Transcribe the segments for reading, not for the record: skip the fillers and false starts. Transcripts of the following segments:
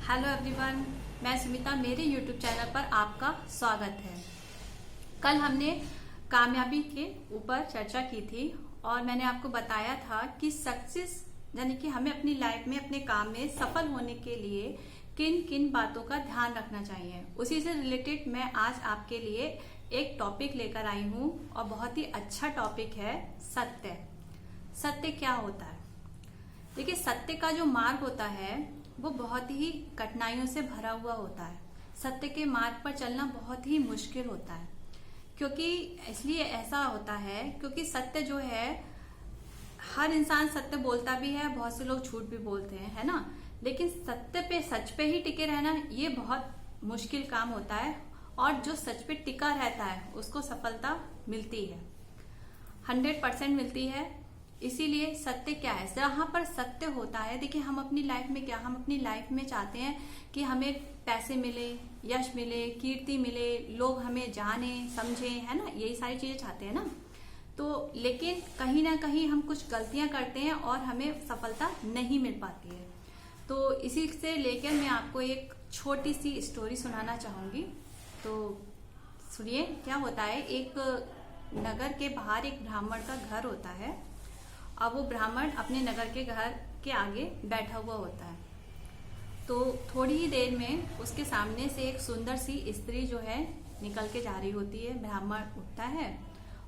Hello everyone, मैं सुमिता, मेरे YouTube channel पर आपका स्वागत है। कल हमने कामयाबी के ऊपर चर्चा की थी और मैंने आपको बताया था कि सक्सेस यानी कि हमें अपनी लाइफ में अपने काम में सफल होने के लिए किन किन बातों का ध्यान रखना चाहिए। उसी से रिलेटेड मैं आज आपके लिए एक टॉपिक लेकर आई हूँ और बहुत ही अच्छा टॉपिक है सत्य। सत्य क्या होता है? देखिए, सत्य का जो मार्ग होता है वो बहुत ही कठिनाइयों से भरा हुआ होता है। सत्य के मार्ग पर चलना बहुत ही मुश्किल होता है, क्योंकि इसलिए ऐसा होता है क्योंकि सत्य जो है, हर इंसान सत्य बोलता भी है, बहुत से लोग झूठ भी बोलते हैं, है ना। लेकिन सत्य पे, सच पे ही टिके रहना ये बहुत मुश्किल काम होता है, और जो सच पे टिका रहता है उसको सफलता मिलती है, 100% मिलती है। इसीलिए सत्य क्या है, जहां पर सत्य होता है, देखिए हम अपनी लाइफ में क्या, हम अपनी लाइफ में चाहते हैं कि हमें पैसे मिले, यश मिले, कीर्ति मिले, लोग हमें जाने समझे, है ना, यही सारी चीजें चाहते हैं ना। तो लेकिन कहीं ना कहीं हम कुछ गलतियां करते हैं और हमें सफलता नहीं मिल पाती है। तो इसी से लेकर मैं आपको एक छोटी सी स्टोरी सुनाना चाहूंगी। तो सुनिए क्या होता है। एक नगर के बाहर एक ब्राह्मण का घर होता है। अब वो ब्राह्मण अपने नगर के घर के आगे बैठा हुआ होता है। तो थोड़ी ही देर में उसके सामने से एक सुंदर सी स्त्री जो है निकल के जा रही होती है। ब्राह्मण उठता है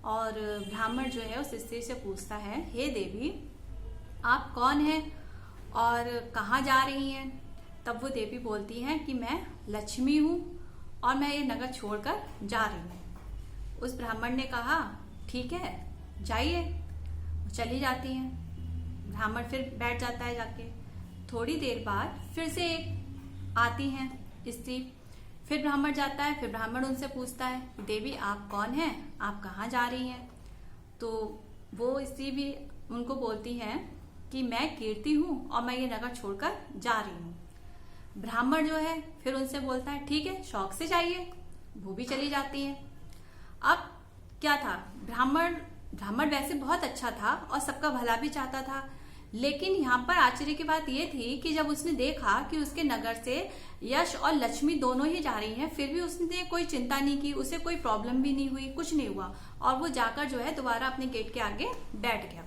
और ब्राह्मण जो है उस स्त्री से पूछता है, हे देवी, आप कौन हैं और कहाँ जा रही हैं? तब वो देवी बोलती है कि मैं लक्ष्मी हूँ और मैं ये नगर छोड़कर जा रही हूँ। उस ब्राह्मण ने कहा, ठीक है, जाइए। चली जाती हैं। ब्राह्मण फिर बैठ जाता है जाके। थोड़ी देर बाद फिर से एक आती हैं स्त्री। फिर ब्राह्मण जाता है। फिर ब्राह्मण उनसे पूछता है, देवी आप कौन हैं, आप कहाँ जा रही हैं? तो वो स्त्री भी उनको बोलती है कि मैं कीर्ति हूँ और मैं ये नगर छोड़कर जा रही हूँ। ब्राह्मण जो है फिर उनसे बोलता है, ठीक है, शौक से जाइए। वो भी चली जाती है। अब क्या था, ब्राह्मण वैसे बहुत अच्छा था और सबका भला भी चाहता था। लेकिन यहाँ पर आश्चर्य की बात यह थी कि जब उसने देखा कि उसके नगर से यश और लक्ष्मी दोनों ही जा रही हैं, फिर भी उसने कोई चिंता नहीं की, उसे कोई प्रॉब्लम भी नहीं हुई, कुछ नहीं हुआ, और वो जाकर जो है दोबारा अपने गेट के आगे बैठ गया।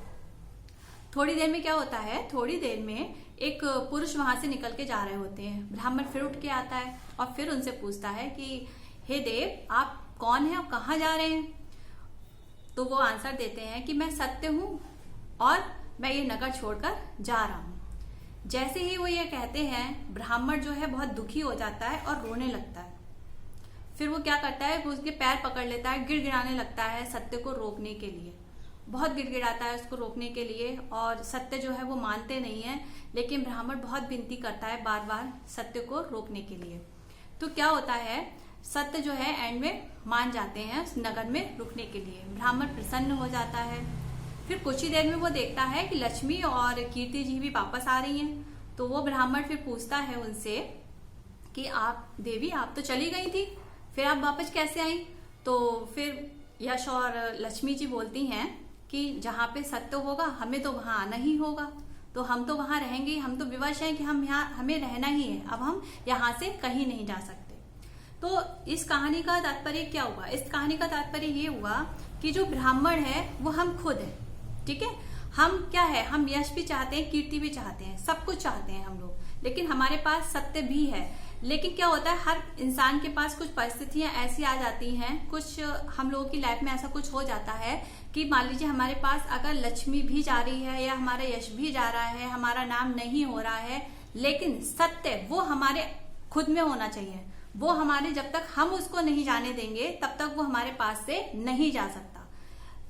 थोड़ी देर में क्या होता है, थोड़ी देर में एक पुरुष वहां से निकल के जा रहे होते हैं। ब्राह्मण फिर उठ के आता है और फिर उनसे पूछता है कि हे देव, आप कौन है और कहाँ जा रहे हैं? तो वो आंसर देते हैं कि मैं सत्य हूं और मैं ये नगर छोड़कर जा रहा हूं। जैसे ही वो ये कहते हैं, ब्राह्मण जो है बहुत दुखी हो जाता है और रोने लगता है। फिर वो क्या करता है, वो उसके पैर पकड़ लेता है, गिड़गिड़ाने लगता है सत्य को रोकने के लिए। बहुत गिड़गिड़ाता है उसको रोकने के लिए, और सत्य जो है वो मानते नहीं है। लेकिन ब्राह्मण बहुत विनती करता है बार बार सत्य को रोकने के लिए। तो क्या होता है, सत्य जो है एंड में मान जाते हैं उस नगर में रुकने के लिए। ब्राह्मण प्रसन्न हो जाता है। फिर कुछ ही देर में वो देखता है कि लक्ष्मी और कीर्ति जी भी वापस आ रही हैं। तो वो ब्राह्मण फिर पूछता है उनसे कि आप देवी, आप तो चली गई थी, फिर आप वापस कैसे आई? तो फिर यश और लक्ष्मी जी बोलती हैं कि जहाँ पे सत्य होगा हमें तो वहां आना ही होगा, तो हम तो वहां रहेंगे, हम तो विवश हैं कि हम यहाँ, हमें रहना ही है, अब हम यहाँ से कहीं नहीं जा सकते। तो इस कहानी का तात्पर्य क्या हुआ? इस कहानी का तात्पर्य ये हुआ कि जो ब्राह्मण है वो हम खुद हैं, ठीक है। हम क्या है, हम यश भी चाहते हैं, कीर्ति भी चाहते हैं, सब कुछ चाहते हैं हम लोग, लेकिन हमारे पास सत्य भी है। लेकिन क्या होता है, हर इंसान के पास कुछ परिस्थितियां ऐसी आ जाती हैं, कुछ हम लोगों की लाइफ में ऐसा कुछ हो जाता है कि मान लीजिए हमारे पास अगर लक्ष्मी भी जा रही है या हमारा यश भी जा रहा है, हमारा नाम नहीं हो रहा है, लेकिन सत्य वो हमारे खुद में होना चाहिए। वो हमारे, जब तक हम उसको नहीं जाने देंगे तब तक वो हमारे पास से नहीं जा सकता।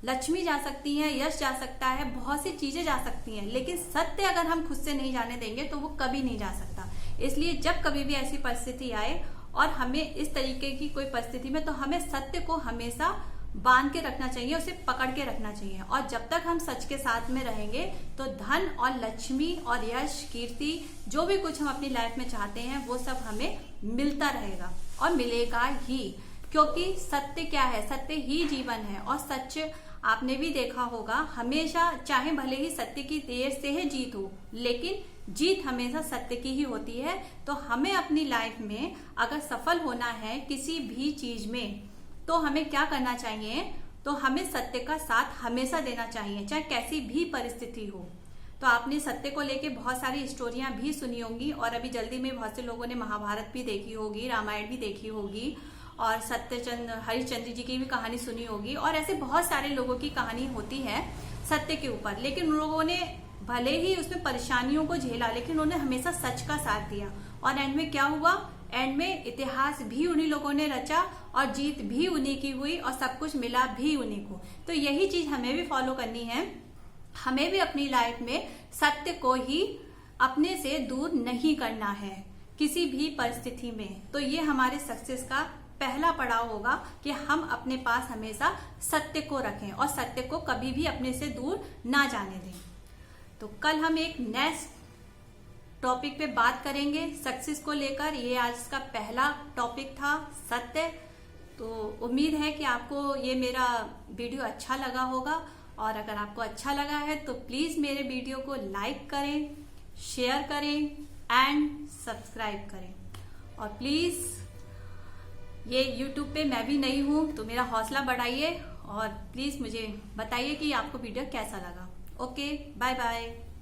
लक्ष्मी जा सकती है, यश जा सकता है, बहुत सी चीजें जा सकती हैं, लेकिन सत्य अगर हम खुद से नहीं जाने देंगे तो वो कभी नहीं जा सकता। इसलिए जब कभी भी ऐसी परिस्थिति आए और हमें इस तरीके की कोई परिस्थिति में, तो हमें सत्य को हमेशा बांध के रखना चाहिए, उसे पकड़ के रखना चाहिए। और जब तक हम सच के साथ में रहेंगे तो धन और लक्ष्मी और यश, कीर्ति, जो भी कुछ हम अपनी लाइफ में चाहते हैं वो सब हमें मिलता रहेगा और मिलेगा ही। क्योंकि सत्य क्या है, सत्य ही जीवन है। और सच आपने भी देखा होगा, हमेशा चाहे भले ही सत्य की देर से ही जीत हो, लेकिन जीत हमेशा सत्य की ही होती है। तो हमें अपनी लाइफ में अगर सफल होना है किसी भी चीज में, तो हमें क्या करना चाहिए, तो हमें सत्य का साथ हमेशा देना चाहिए, चाहे कैसी भी परिस्थिति हो। तो आपने सत्य को लेके बहुत सारी स्टोरियां भी सुनी होंगी, और अभी जल्दी में बहुत से लोगों ने महाभारत भी देखी होगी, रामायण भी देखी होगी, और सत्यचंद्र हरिश्चंद्र जी की भी कहानी सुनी होगी, और ऐसे बहुत सारे लोगों की कहानी होती है सत्य के ऊपर। लेकिन उन लोगों ने भले ही उसमें परेशानियों को झेला, लेकिन उन्होंने हमेशा सच का साथ दिया, और एंड में क्या हुआ, एंड में इतिहास भी उन्हीं लोगों ने रचा और जीत भी उन्हीं की हुई और सब कुछ मिला भी उन्हीं को। तो यही चीज हमें भी फॉलो करनी है। हमें भी अपनी लाइफ में सत्य को ही अपने से दूर नहीं करना है किसी भी परिस्थिति में। तो ये हमारे सक्सेस का पहला पड़ाव होगा कि हम अपने पास हमेशा सत्य को रखें और सत्य को कभी भी अपने से दूर ना जाने दें। तो कल हम एक नेक्स्ट टॉपिक पे बात करेंगे सक्सेस को लेकर। ये आज का पहला टॉपिक था, सत्य। तो उम्मीद है कि आपको ये मेरा वीडियो अच्छा लगा होगा, और अगर आपको अच्छा लगा है तो प्लीज मेरे वीडियो को लाइक करें, शेयर करें एंड सब्सक्राइब करें। और प्लीज ये YouTube पे मैं भी नई हूं, तो मेरा हौसला बढ़ाइए और प्लीज मुझे बताइए कि आपको वीडियो कैसा लगा। Okay, bye bye.